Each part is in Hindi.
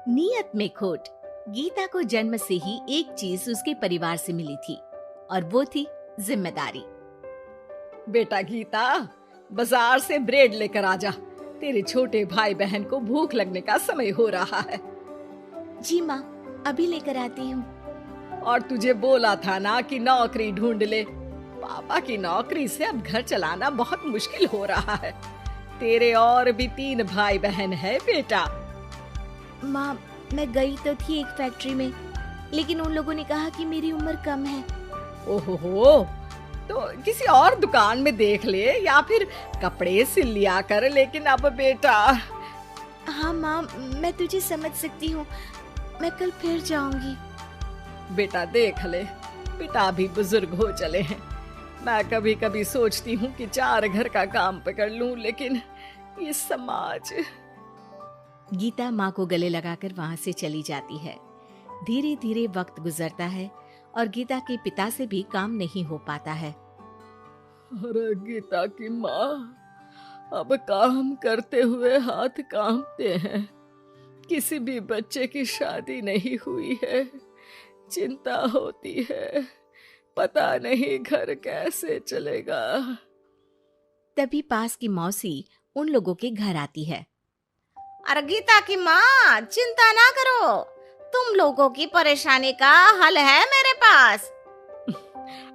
नियत में खोट। गीता को जन्म से ही एक चीज उसके परिवार से मिली थी और वो थी जिम्मेदारी। बेटा गीता, बाजार से ब्रेड लेकर आ जा। तेरे छोटे भाई बहन को भूख लगने का समय हो रहा है। जी माँ, अभी लेकर आती हूँ। और तुझे बोला था ना कि नौकरी ढूंढ ले। पापा की नौकरी से अब घर चलाना बहुत मुश्किल हो रहा है। तेरे और भी 3 भाई बहन है बेटा। माँ, मैं गई तो थी एक फैक्ट्री में, लेकिन उन लोगों ने कहा कि मेरी उम्र कम है। ओहो, तो किसी और दुकान में देख ले या फिर कपड़े सिल लिया कर। लेकिन अब बेटा। हाँ माँ, मैं तुझे समझ सकती हूँ। मैं कल फिर जाऊंगी। बेटा देख ले, पिता भी बुजुर्ग हो चले हैं। मैं कभी कभी सोचती हूँ कि 4 घर का काम पकड़ लूं, लेकिन ये समाज। गीता माँ को गले लगाकर वहाँ से चली जाती है। धीरे धीरे वक्त गुजरता है और गीता के पिता से भी काम नहीं हो पाता है। अरे गीता की माँ, अब काम करते हुए हाथ कांपते हैं। किसी भी बच्चे की शादी नहीं हुई है। चिंता होती है, पता नहीं घर कैसे चलेगा। तभी पास की मौसी उन लोगों के घर आती है। अरे गीता की माँ, चिंता ना करो, तुम लोगों की परेशानी का हल है मेरे पास।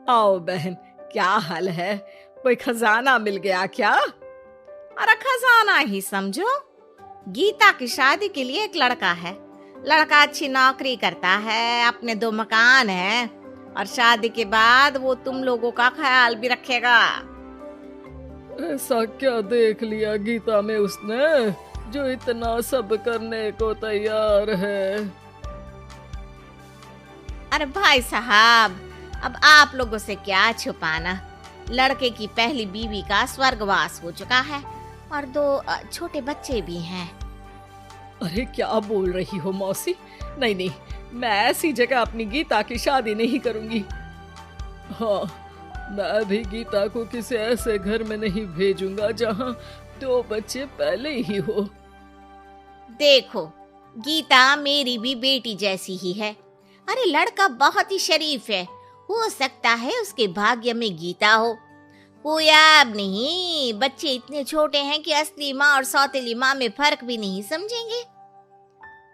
आओ बहन, क्या हाल है? कोई खजाना मिल गया क्या? अरे खजाना ही समझो। गीता की शादी के लिए एक लड़का है। लड़का अच्छी नौकरी करता है, अपने 2 मकान हैं और शादी के बाद वो तुम लोगों का ख्याल भी रखेगा। ऐसा क्या देख लिया गीता में उसने जो इतना सब करने को तैयार है? अरे भाई साहब, अब आप लोगों से क्या छुपाना। लड़के की पहली बीवी का स्वर्गवास हो चुका है और 2 छोटे बच्चे भी हैं। अरे क्या बोल रही हो मौसी? नहीं नहीं, मैं ऐसी जगह अपनी गीता की शादी नहीं करूंगी। हाँ, मैं भी गीता को किसी ऐसे घर में नहीं भेजूंगा जहाँ 2 बच्चे पहले ही हो। देखो, गीता मेरी भी बेटी जैसी ही है। अरे लड़का बहुत ही शरीफ है, हो सकता है उसके भाग्य में गीता हो। वो याद नहीं, बच्चे इतने छोटे हैं कि असली माँ और सौतेली माँ में फर्क भी नहीं समझेंगे।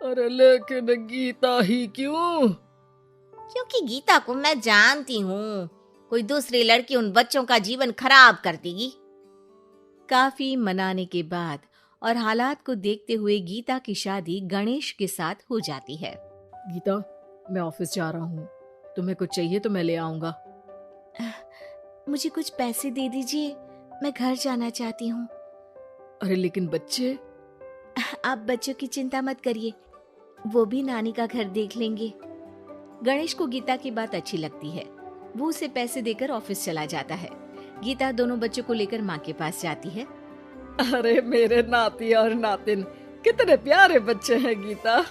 अरे लेकिन गीता ही क्यों? क्योंकि गीता को मैं जानती हूँ, कोई दूसरी लड़की उन बच्चों का जीवन खराब कर देगी। काफी मनाने के बाद और हालात को देखते हुए गीता की शादी गणेश के साथ हो जाती है। गीता, मैं ऑफिस जा रहा हूँ। तुम्हें कुछ चाहिए तो मैं ले आऊंगा। मुझे कुछ पैसे दे दीजिए, मैं घर जाना चाहती हूँ। अरे लेकिन बच्चे। आप बच्चों की चिंता मत करिए, वो भी नानी का घर देख लेंगे। गणेश को गीता की बात अच्छी लगती है। वो उसे पैसे देकर ऑफिस चला जाता है। गीता दोनों बच्चों को लेकर माँ के पास जाती है। अरे मेरे नाती और नातिन, कितने प्यारे बच्चे हैं गीता।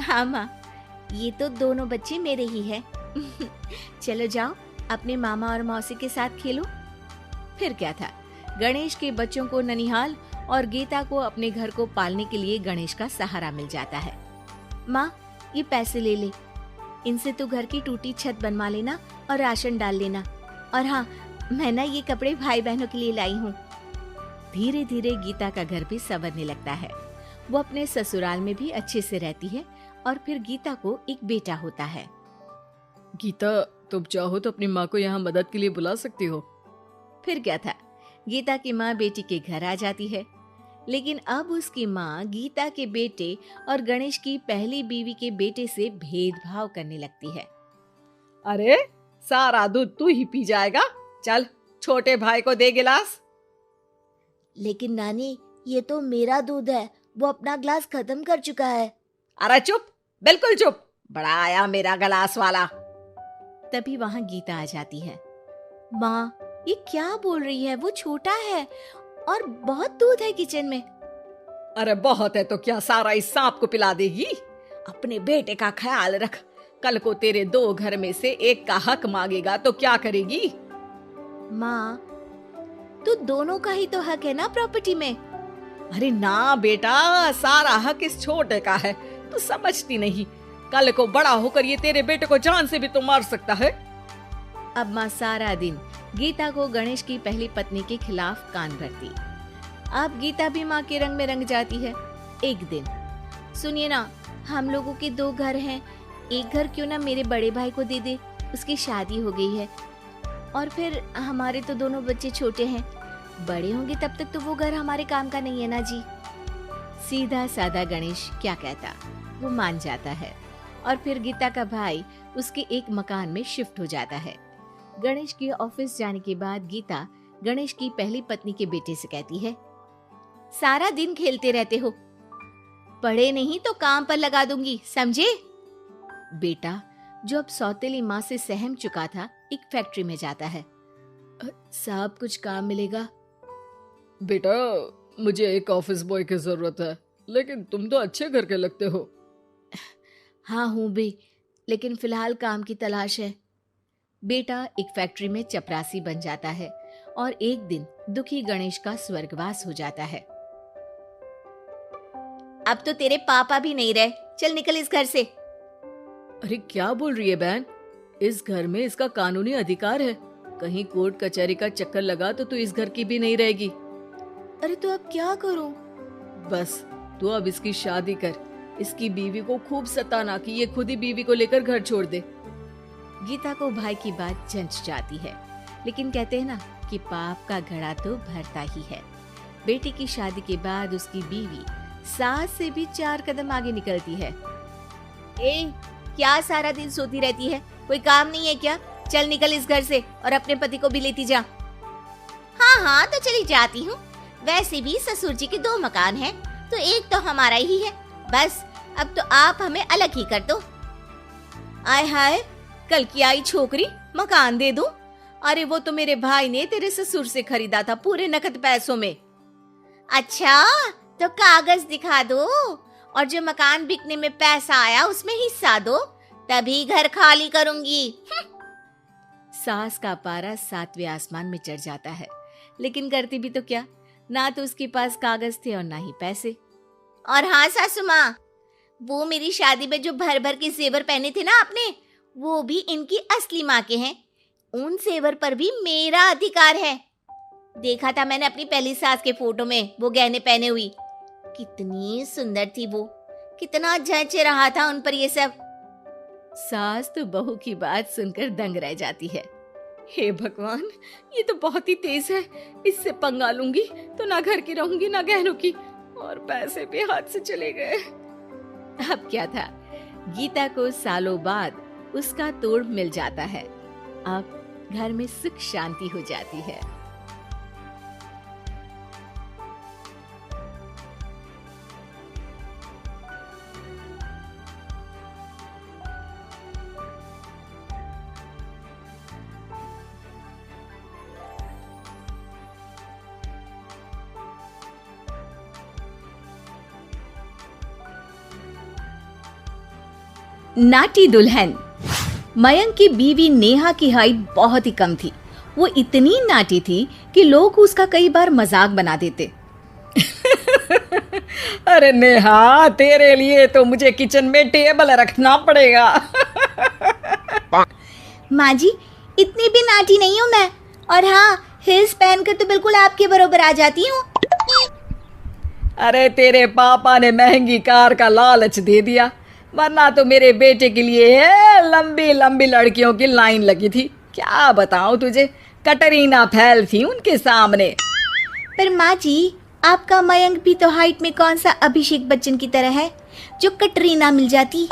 हाँ माँ, ये तो दोनों बच्चे मेरे ही हैं। चलो जाओ, अपने मामा और मौसी के साथ खेलो। फिर क्या था, गणेश के बच्चों को ननिहाल और गीता को अपने घर को पालने के लिए गणेश का सहारा मिल जाता है। माँ, ये पैसे ले ले, इनसे तू घर की टूटी छत बनवा लेना और राशन डाल लेना। और हाँ, मैं ना ये कपड़े भाई बहनों के लिए लाई हूँ। धीरे धीरे गीता का घर भी संवरने लगता है। वो अपने ससुराल में भी अच्छे से रहती है और फिर गीता को एक बेटा होता है। गीता, तुम चाहो तो अपनी माँ को यहाँ मदद के लिए बुला सकती हो। फिर क्या था, गीता की माँ बेटी के घर आ जाती है। लेकिन अब उसकी माँ गीता के बेटे और गणेश की पहली बीवी के बेटे से भेदभाव करने लगती है। अरे सारा दूध तू ही पी जाएगा, चल छोटे भाई को दे गिलास। लेकिन नानी, ये तो मेरा दूध है, वो अपना ग्लास खत्म कर चुका है। अरे चुप, बिल्कुल चुप, बड़ा आया मेरा गिलास वाला। तभी वहाँ गीता आ जाती है। माँ, ये क्या बोल रही है? वो छोटा है और बहुत दूध है किचन में। अरे बहुत है तो क्या सारा इस सांप को पिला देगी? अपने बेटे का ख्याल रख, कल को तेरे 2 घर में से एक का हक मांगेगा तो क्या करेगी? माँ, तो दोनों का ही तो हक है ना प्रॉपर्टी में। अरे ना बेटा, सारा हक इस छोटे का है, तो समझती नहीं, कल को बड़ा होकर ये तेरे बेटे को जान से भी तो मार सकता है। अब माँ सारा दिन गीता को गणेश की पहली पत्नी के खिलाफ कान भरती। अब गीता भी माँ के रंग में रंग जाती है। एक दिन, सुनिए ना, हम लोगों के 2 घर हैं, एक घर क्यों ना मेरे बड़े भाई को दे दे, उसकी शादी हो गई है। और फिर हमारे तो दोनों बच्चे छोटे हैं, बड़े होंगे तब तक तो वो घर हमारे काम का नहीं है ना जी। सीधा साधा गणेश क्या कहता, वो मान जाता है और फिर गीता का भाई उसके एक मकान में शिफ्ट हो जाता है। गणेश के ऑफिस जाने के बाद गीता गणेश की पहली पत्नी के बेटे से कहती है, सारा दिन खेलते रहते हो, पढ़े नहीं तो काम पर लगा दूंगी, समझे? बेटा, जो अब सौतेली माँ से सहम चुका था, एक फैक्ट्री में जाता है। साहब कुछ काम मिलेगा? बेटा, मुझे एक ऑफिस बॉय की जरूरत है, लेकिन तुम तो अच्छे घर के लगते हो। हाँ हूँ बे, लेकिन फिलहाल काम की तलाश है। बेटा एक फैक्ट्री में चपरासी बन जाता है और एक दिन दुखी गणेश का स्वर्गवास हो जाता है। अब तो तेरे पापा भी नहीं रहे, चल निकल इस घर से। अरे क्या बोल रही है बहन, इस घर में इसका कानूनी अधिकार है, कहीं कोर्ट कचहरी का चक्कर लगा तो तू इस घर की भी नहीं रहेगी। अरे तो अब क्या करूं? बस तू अब इसकी शादी कर, इसकी बीवी को खूब सताना कि ये खुद ही बीवी को लेकर घर छोड़ दे। गीता को भाई की बात जंच जाती है, लेकिन कहते हैं ना कि पाप का घड़ा तो भरता ही है। बेटी की शादी के बाद उसकी बीवी सास से भी 4 कदम आगे निकलती है। ए, क्या सारा दिन सोती रहती है, कोई काम नहीं है क्या? चल निकल इस घर से और अपने पति को भी लेती जा। हाँ हाँ तो चली जाती हूँ, वैसे भी ससुर जी के 2 मकान हैं, तो एक तो हमारा ही है, बस अब तो आप हमें अलग ही कर दो। आय हाय, कल की आई छोकरी, मकान दे दूं? अरे वो तो मेरे भाई ने तेरे ससुर से खरीदा था पूरे नकद पैसों में। अच्छा तो कागज दिखा दो और जो मकान बिकने में पैसा आया उसमें हिस्सा दो, तभी घर खाली करूंगी। सास का पारा 7वें आसमान में चढ़ जाता है, लेकिन करती भी तो क्या, ना तो उसके पास कागज थे और ना ही पैसे। और हाँ सासू माँ, वो मेरी शादी में जो भर भर के जेवर पहने थे ना आपने, वो भी इनकी असली माँ के हैं, उन जेवर पर भी मेरा अधिकार है। देखा था मैंने अपनी पहली सास के फोटो में वो गहने पहने हुई, कितनी सुंदर थी वो, कितना जच रहा था उन पर ये सब। सास तो बहू की बात सुनकर दंग रह जाती है। हे भगवान, ये तो बहुत ही तेज है, इससे पंगा लूंगी तो ना घर की रहूंगी ना गहनों की, और पैसे भी हाथ से चले गए। अब क्या था, गीता को सालों बाद उसका तोड़ मिल जाता है। अब घर में सुख शांति हो जाती है। नाटी दुल्हन। मयंक की बीवी नेहा की हाइट बहुत ही कम थी। वो इतनी नाटी थी कि लोग उसका कई बार मजाक बना देते। अरे नेहा, तेरे लिए तो मुझे किचन में टेबल रखना पड़ेगा। माँ जी, इतनी भी नाटी नहीं हूँ मैं, और हाँ, हिल्स पहनकर तो बिल्कुल आपके बराबर आ जाती हूँ। अरे तेरे पापा ने महंगी कार का लालच दे दिया, वरना तो मेरे बेटे के लिए लंबी लंबी लड़कियों की लाइन लगी थी। क्या बताऊं तुझे, कटरीना फैल थी उनके सामने। पर माँ जी, आपका मयंक भी तो हाइट में कौन सा अभिषेक बच्चन की तरह है जो कटरीना मिल जाती।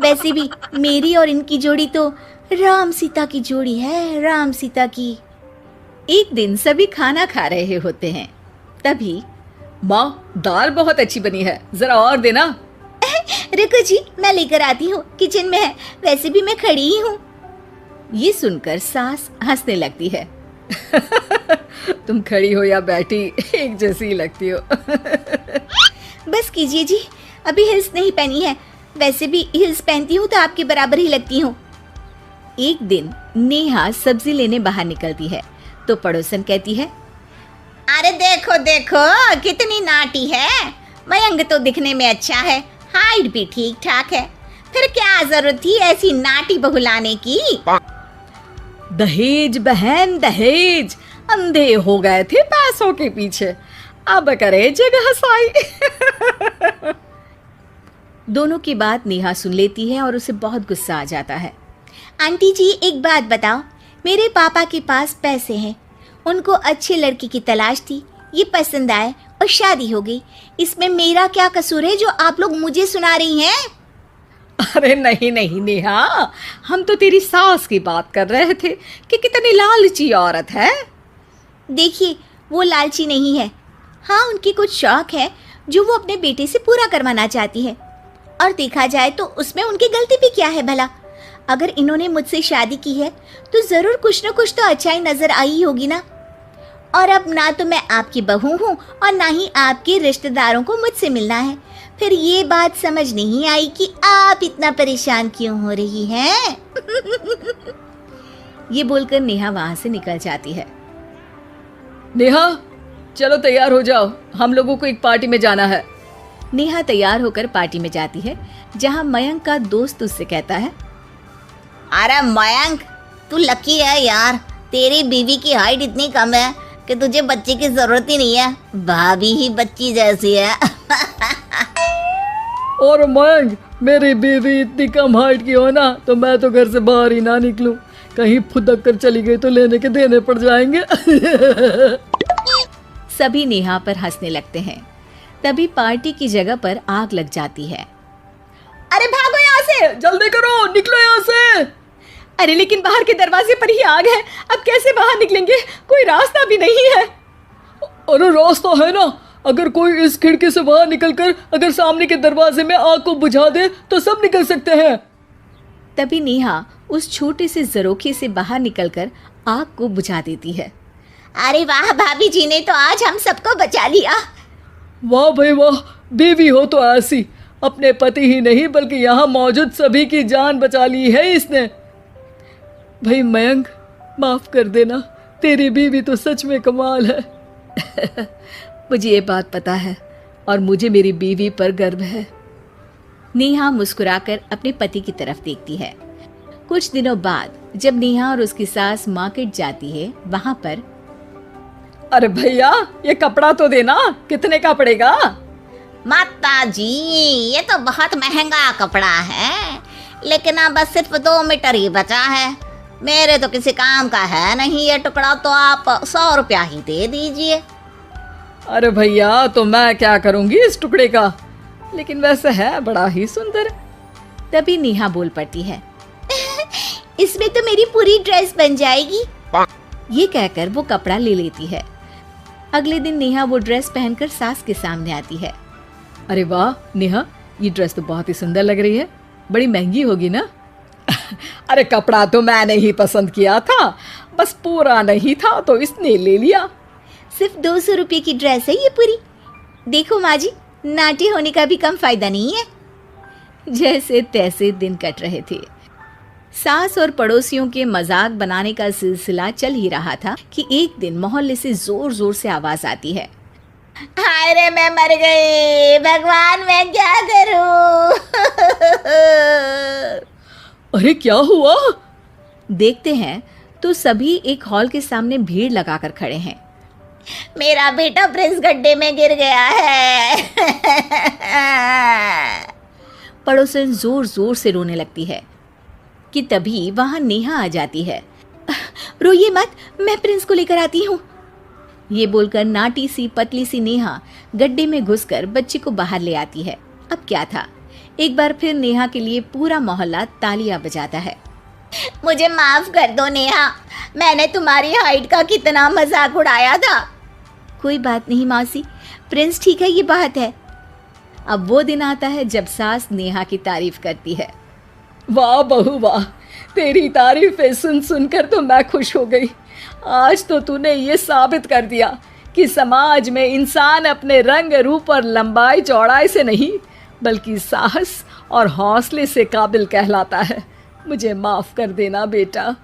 वैसे भी मेरी और इनकी जोड़ी तो राम सीता की जोड़ी है, राम सीता की। एक दिन सभी खाना खा रहे होते हैं, तभी माँ, दाल बहुत अच्छी बनी है, जरा और देना। रुको जी, मैं लेकर आती हूँ, किचन में है, वैसे भी मैं खड़ी ही हूँ। ये सुनकर सास हंसने लगती है। तुम खड़ी हो या बैठी, एक जैसी लगती हो। बस कीजिए जी, अभी हिल्स नहीं पहनी है, वैसे भी हिल्स पहनती हूँ तो आपके बराबर ही लगती हूँ। एक दिन नेहा सब्जी लेने बाहर निकलती है तो पड़ोसन कहती है, अरे देखो देखो कितनी नाटी है, मयंक तो दिखने में अच्छा है, हाइट भी ठीक ठाक है, फिर क्या जरूरत थी ऐसी नाटी बहू लाने की। दहेज बहन दहेज, अंधे हो गए थे पैसों के पीछे, अब करे जगह साई। दोनों की बात नेहा सुन लेती है और उसे बहुत गुस्सा आ जाता है। आंटी जी एक बात बताओ, मेरे पापा के पास पैसे हैं, उनको अच्छी लड़की की तलाश थी, ये पसंद आए और शादी हो गई, इसमें मेरा क्या कसूर है जो आप लोग मुझे सुना रही हैं? अरे नहीं नहीं नेहा, हम तो तेरी सास की बात कर रहे थे कि कितनी लालची औरत है। देखिए वो लालची नहीं है, हाँ उनकी कुछ शौक है जो वो अपने बेटे से पूरा करवाना चाहती है, और देखा जाए तो उसमें उनकी गलती भी क्या है भला। अगर इन्होंने मुझसे शादी की है तो ज़रूर कुछ न कुछ तो अच्छाई नज़र आई होगी ना। और अब ना तो मैं आपकी बहू हूँ और ना ही आपके रिश्तेदारों को मुझसे मिलना है, फिर ये बात समझ नहीं आई कि आप इतना परेशान क्यों हो रही हैं। ये बोलकर नेहा वहां से निकल जाती है। नेहा चलो तैयार हो जाओ, हम लोगों को एक पार्टी में जाना है। नेहा तैयार होकर पार्टी में जाती है, जहां मयंक का दोस्त उससे कहता है, अरे मयंक तू लकी है यार, तेरी बीवी की हाइट इतनी कम है कि तुझे बच्चे की जरूरत ही नहीं है, भाभी ही बच्ची जैसी है। और मयंक मेरी बीवी इतनी कम हाइट की हो ना तो मैं तो घर से बाहर ही ना निकलूं, कहीं फुदक कर चली गई तो लेने के देने पड़ जाएंगे। सभी नेहा पर हंसने लगते हैं। तभी पार्टी की जगह पर आग लग जाती है। अरे भागो यहाँ से, जल्दी करो, निकलो यहाँ से। अरे लेकिन बाहर के दरवाजे पर ही आग है, अब कैसे बाहर निकलेंगे, कोई रास्ता भी नहीं है। अरे रास्ता है ना, अगर कोई इस खिड़की से बाहर निकलकर अगर सामने के दरवाजे में आग को बुझा दे तो सब निकल सकते हैं। तभी नेहा उस छोटे से जरोखे से बाहर निकलकर आग को बुझा देती है। अरे वाह, भाभी जी ने तो आज हम सबको बचा लिया। वाह भाई वाह, बीवी हो तो ऐसी, अपने पति ही नहीं बल्कि यहाँ मौजूद सभी की जान बचा ली है इसने। भाई मयंक माफ कर देना, तेरी बीवी तो सच में कमाल है। मुझे ये बात पता है और मुझे मेरी बीवी पर गर्व है। नेहा मुस्कुराकर अपने पति की तरफ देखती है। कुछ दिनों बाद जब नेहा और उसकी सास मार्केट जाती है, वहां पर अरे भैया ये कपड़ा तो देना, कितने का पड़ेगा? माता जी ये तो बहुत महंगा कपड़ा है, लेकिन अब बस सिर्फ 2 मीटर ही बचा है, मेरे तो किसी काम का है नहीं ये टुकड़ा, तो आप 100 रुपया ही दे दीजिए। अरे भैया तो मैं क्या करूंगी इस टुकड़े का, लेकिन वैसे है बड़ा ही सुंदर। तभी नेहा बोल पड़ती है, इसमें तो मेरी पूरी ड्रेस बन जाएगी। ये कहकर वो कपड़ा ले लेती है। अगले दिन नेहा वो ड्रेस पहनकर सास के सामने आती है। अरे वाह नेहा, ये ड्रेस तो बहुत ही सुंदर लग रही है, बड़ी महंगी होगी ना? अरे कपड़ा तो मैंने ही पसंद किया था, बस पूरा नहीं था तो इसने ले लिया। सिर्फ 200 रुपये की ड्रेस है ये पूरी। देखो माँ जी, नाटी होने का भी कम फायदा नहीं है। जैसे तैसे दिन कट रहे थे। सास और पड़ोसियों के मजाक बनाने का सिलसिला चल ही रहा था कि एक दिन मोहल्ले से जोर जोर से आवाज आती है, हाय रे मैं मर गई, भगवान मैं क्या करूं। अरे क्या हुआ? देखते हैं तो सभी एक हॉल के सामने भीड़ लगाकर खड़े हैं। मेरा बेटा प्रिंस गड्ढे में गिर गया है। पड़ोसन जोर जोर से रोने लगती है कि तभी वहां नेहा आ जाती है। रोइए मत, मैं प्रिंस को लेकर आती हूँ। ये बोलकर नाटी सी पतली सी नेहा गड्ढे में घुसकर बच्चे को बाहर ले आती है। अब क्या था, एक बार फिर नेहा के लिए पूरा मोहल्ला तालियां बजाता है। मुझे माफ कर दो नेहा, मैंने तुम्हारी हाइट का कितना मजाक उड़ाया था। कोई बात नहीं मौसी, प्रिंस ठीक है, ये बात है। अब वो दिन आता है जब सास नेहा की तारीफ करती है। वाह बहू वाह, तेरी तारीफें सुन सुनकर तो मैं खुश हो गई। आज तो तूने ये साबित कर दिया कि समाज में इंसान अपने रंग रूप और लंबाई चौड़ाई से नहीं बल्कि साहस और हौसले से काबिल कहलाता है। मुझे माफ कर देना बेटा।